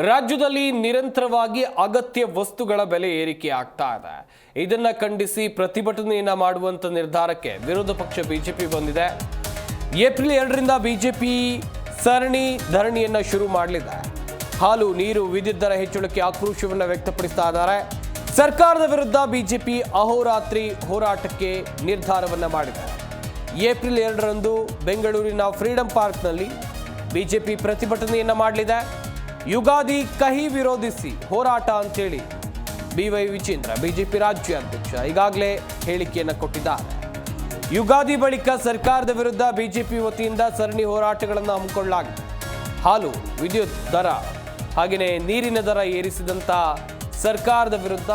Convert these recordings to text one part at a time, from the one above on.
ರಾಜ್ಯದಲ್ಲಿ ನಿರಂತರವಾಗಿ ಅಗತ್ಯ ವಸ್ತುಗಳ ಬೆಲೆ ಏರಿಕೆ ಆಗ್ತಾ ಇದೆ. ಇದನ್ನ ಖಂಡಿಸಿ ಪ್ರತಿಭಟನೆಯನ್ನ ಮಾಡುವಂತ ನಿರ್ಧಾರಕ್ಕೆ ವಿರೋಧ ಪಕ್ಷ ಬಿಜೆಪಿ ಬಂದಿದೆ. ಏಪ್ರಿಲ್ 2ರಿಂದ ಬಿಜೆಪಿ ಸರಣಿ ಧರಣಿಯನ್ನ ಶುರು ಮಾಡಲಿದೆ. ಹಾಲು, ನೀರು, ವಿದ್ಯುತ್ ದರ ಹೆಚ್ಚಳಕ್ಕೆ ಆಕ್ರೋಶವನ್ನು ವ್ಯಕ್ತಪಡಿಸ್ತಾ ಇದ್ದಾರೆ. ಸರ್ಕಾರದ ವಿರುದ್ಧ ಬಿಜೆಪಿ ಅಹೋರಾತ್ರಿ ಹೋರಾಟಕ್ಕೆ ನಿರ್ಧಾರವನ್ನ ಮಾಡಿದೆ. ಏಪ್ರಿಲ್ 2ರಂದು ಬೆಂಗಳೂರಿನ ಫ್ರೀಡಂ ಪಾರ್ಕ್ನಲ್ಲಿ ಬಿಜೆಪಿ ಪ್ರತಿಭಟನೆಯನ್ನ ಮಾಡಲಿದೆ. ಯುಗಾದಿ ಕಹಿ ವಿರೋಧಿಸಿ ಹೋರಾಟ ಅಂತೇಳಿ ಬಿವೈ ವಿಜೇಂದ್ರ ಬಿಜೆಪಿ ರಾಜ್ಯಾಧ್ಯಕ್ಷ ಈಗಾಗಲೇ ಹೇಳಿಕೆಯನ್ನು ಕೊಟ್ಟಿದ್ದಾರೆ. ಯುಗಾದಿ ಬಳಿಕ ಸರ್ಕಾರದ ವಿರುದ್ಧ ಬಿಜೆಪಿ ವತಿಯಿಂದ ಸರಣಿ ಹೋರಾಟಗಳನ್ನು ಹಮ್ಮಿಕೊಳ್ಳಲಾಗಿದೆ. ಹಾಲು, ವಿದ್ಯುತ್ ದರ ಹಾಗೆಯೇ ನೀರಿನ ದರ ಏರಿಸಿದಂಥ ಸರ್ಕಾರದ ವಿರುದ್ಧ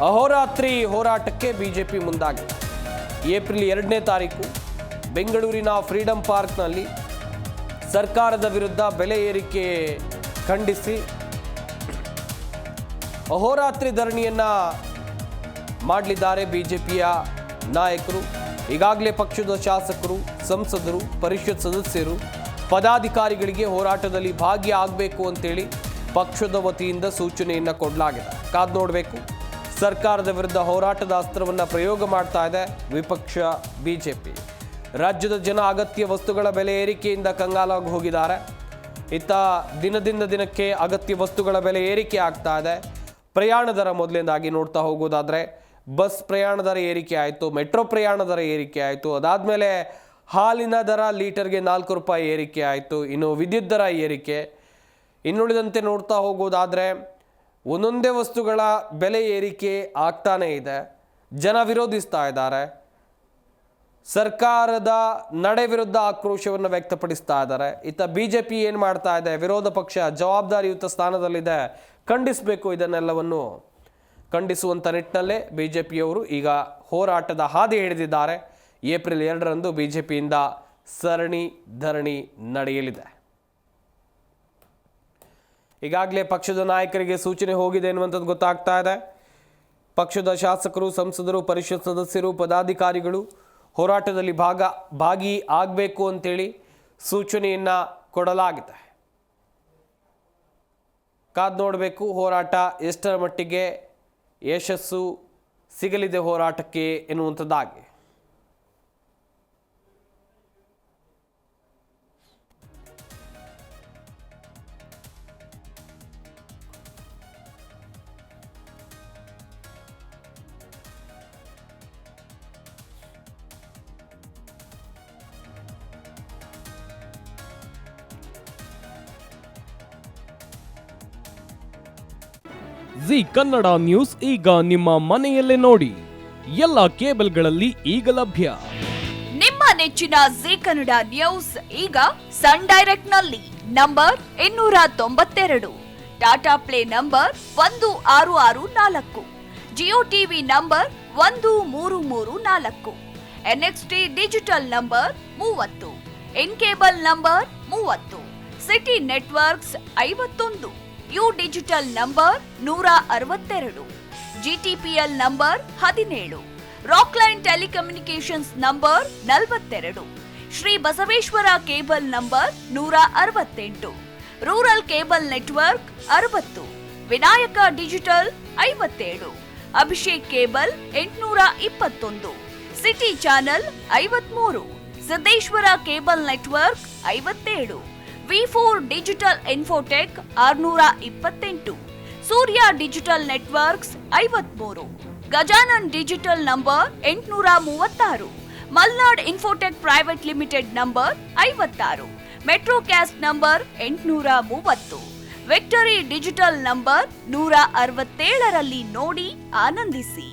ಅಹೋರಾತ್ರಿ ಹೋರಾಟಕ್ಕೆ ಬಿಜೆಪಿ ಮುಂದಾಗಿದೆ. ಏಪ್ರಿಲ್ 2ನೇ ತಾರೀಕು ಬೆಂಗಳೂರಿನ ಫ್ರೀಡಂ ಪಾರ್ಕ್ನಲ್ಲಿ ಸರ್ಕಾರದ ವಿರುದ್ಧ ಬೆಲೆ ಏರಿಕೆ ಖಂಡಿಸಿ ಅಹೋರಾತ್ರಿ ಧರಣಿಯನ್ನ ಮಾಡಲಿದ್ದಾರೆ ಬಿಜೆಪಿಯ ನಾಯಕರು. ಈಗಾಗಲೇ ಪಕ್ಷದ ಶಾಸಕರು, ಸಂಸದರು, ಪರಿಷತ್ ಸದಸ್ಯರು, ಪದಾಧಿಕಾರಿಗಳಿಗೆ ಹೋರಾಟದಲ್ಲಿ ಭಾಗಿಯಾಗಬೇಕು ಅಂತೇಳಿ ಪಕ್ಷದ ವತಿಯಿಂದ ಸೂಚನೆಯನ್ನ ಕೊಡಲಾಗಿದೆ. ಕಾದು ನೋಡಬೇಕು. ಸರ್ಕಾರದ ವಿರುದ್ಧ ಹೋರಾಟದ ಅಸ್ತ್ರವನ್ನು ಪ್ರಯೋಗ ಮಾಡ್ತಾ ಇದೆ ವಿಪಕ್ಷ ಬಿಜೆಪಿ. ರಾಜ್ಯದ ಜನ ಅಗತ್ಯ ವಸ್ತುಗಳ ಬೆಲೆ ಏರಿಕೆಯಿಂದ ಕಂಗಾಲಾಗಿ ಹೋಗಿದ್ದಾರೆ. ಇತ್ತ ದಿನದಿಂದ ದಿನಕ್ಕೆ ಅಗತ್ಯ ವಸ್ತುಗಳ ಬೆಲೆ ಏರಿಕೆ ಆಗ್ತಾ ಇದೆ. ಪ್ರಯಾಣ ದರ ಮೊದಲಿಂದಾಗಿ ನೋಡ್ತಾ ಹೋಗೋದಾದರೆ ಬಸ್ ಪ್ರಯಾಣ ದರ ಏರಿಕೆ ಆಯಿತು, ಮೆಟ್ರೋ ಪ್ರಯಾಣ ದರ ಏರಿಕೆ ಆಯಿತು, ಅದಾದಮೇಲೆ ಹಾಲಿನ ದರ ಲೀಟರ್ಗೆ 4 ರೂಪಾಯಿ ಏರಿಕೆ ಆಯಿತು. ಇನ್ನು ವಿದ್ಯುತ್ ದರ ಏರಿಕೆ. ಇನ್ನುಳಿದಂತೆ ನೋಡ್ತಾ ಹೋಗೋದಾದರೆ ಒಂದೊಂದೇ ವಸ್ತುಗಳ ಬೆಲೆ ಏರಿಕೆ ಆಗ್ತಾನೇ ಇದೆ. ಜನ ವಿರೋಧಿಸ್ತಾ ಇದ್ದಾರೆ. ಸರ್ಕಾರದ ನಡೆ ವಿರುದ್ಧ ಆಕ್ರೋಶವನ್ನು ವ್ಯಕ್ತಪಡಿಸ್ತಾ ಇದ್ದಾರೆ. ಇತ್ತ ಬಿಜೆಪಿ ಏನು ಮಾಡ್ತಾ ಇದೆ? ವಿರೋಧ ಪಕ್ಷ ಜವಾಬ್ದಾರಿಯುತ ಸ್ಥಾನದಲ್ಲಿದೆ, ಖಂಡಿಸಬೇಕು. ಇದನ್ನೆಲ್ಲವನ್ನು ಖಂಡಿಸುವಂಥ ನಿಟ್ಟಿನಲ್ಲೇ ಬಿಜೆಪಿಯವರು ಈಗ ಹೋರಾಟದ ಹಾದಿ ಹಿಡಿದಿದ್ದಾರೆ. ಏಪ್ರಿಲ್ 2ರಂದು ಬಿಜೆಪಿಯಿಂದ ಸರಣಿ ಧರಣಿ ನಡೆಯಲಿದೆ. ಈಗಾಗಲೇ ಪಕ್ಷದ ನಾಯಕರಿಗೆ ಸೂಚನೆ ಹೋಗಿದೆ ಎನ್ನುವಂಥದ್ದು ಗೊತ್ತಾಗ್ತಾ ಇದೆ. ಪಕ್ಷದ ಶಾಸಕರು, ಸಂಸದರು, ಪರಿಷತ್ ಸದಸ್ಯರು, ಪದಾಧಿಕಾರಿಗಳು ಹೋರಾಟದಲ್ಲಿ ಭಾಗಿ ಆಗಬೇಕು ಅಂತೇಳಿ ಸೂಚನೆಯನ್ನು ಕೊಡಲಾಗಿದೆ. ಕಾದು ನೋಡಬೇಕು ಹೋರಾಟ ಎಷ್ಟರ ಮಟ್ಟಿಗೆ ಯಶಸ್ಸು ಸಿಗಲಿದೆ ಹೋರಾಟಕ್ಕೆ ಎನ್ನುವಂಥದ್ದಾಗಿ. ಜಿ ಕನ್ನಡ ನ್ಯೂಸ್ ಈಗ ನಿಮ್ಮ ಮನೆಯಲ್ಲೇ ನೋಡಿ. ಎಲ್ಲ ಕೇಬಲ್ಗಳಲ್ಲಿ ಈಗ ಲಭ್ಯ. ನಿಮ್ಮ ನೆಚ್ಚಿನ ಜಿ ಕನ್ನಡ ನ್ಯೂಸ್ ಈಗ ಸನ್ ಡೈರೆಕ್ಟ್ ನಲ್ಲಿ number 292, Tata play number 1664, Jio TV number 1334, NXT digital number 30, N cable number 30, city networks 51, U digital number 162, GTPL number 17, Rockline telecommunications number 42, Shri Basaveshwara cable number 168, rural cable network 60, Vinayaka digital 57, Abhishek cable 821, city channel 53, Siddeshwara cable network 57, V4 digital Infotech 628, ಸೂರ್ಯ digital networks 53, Gajanan digital number 836, Malnad infotech private limited number 56, metro cast number 830, victory digital number 167ರಲ್ಲಿ ನೋಡಿ ಆನಂದಿಸಿ.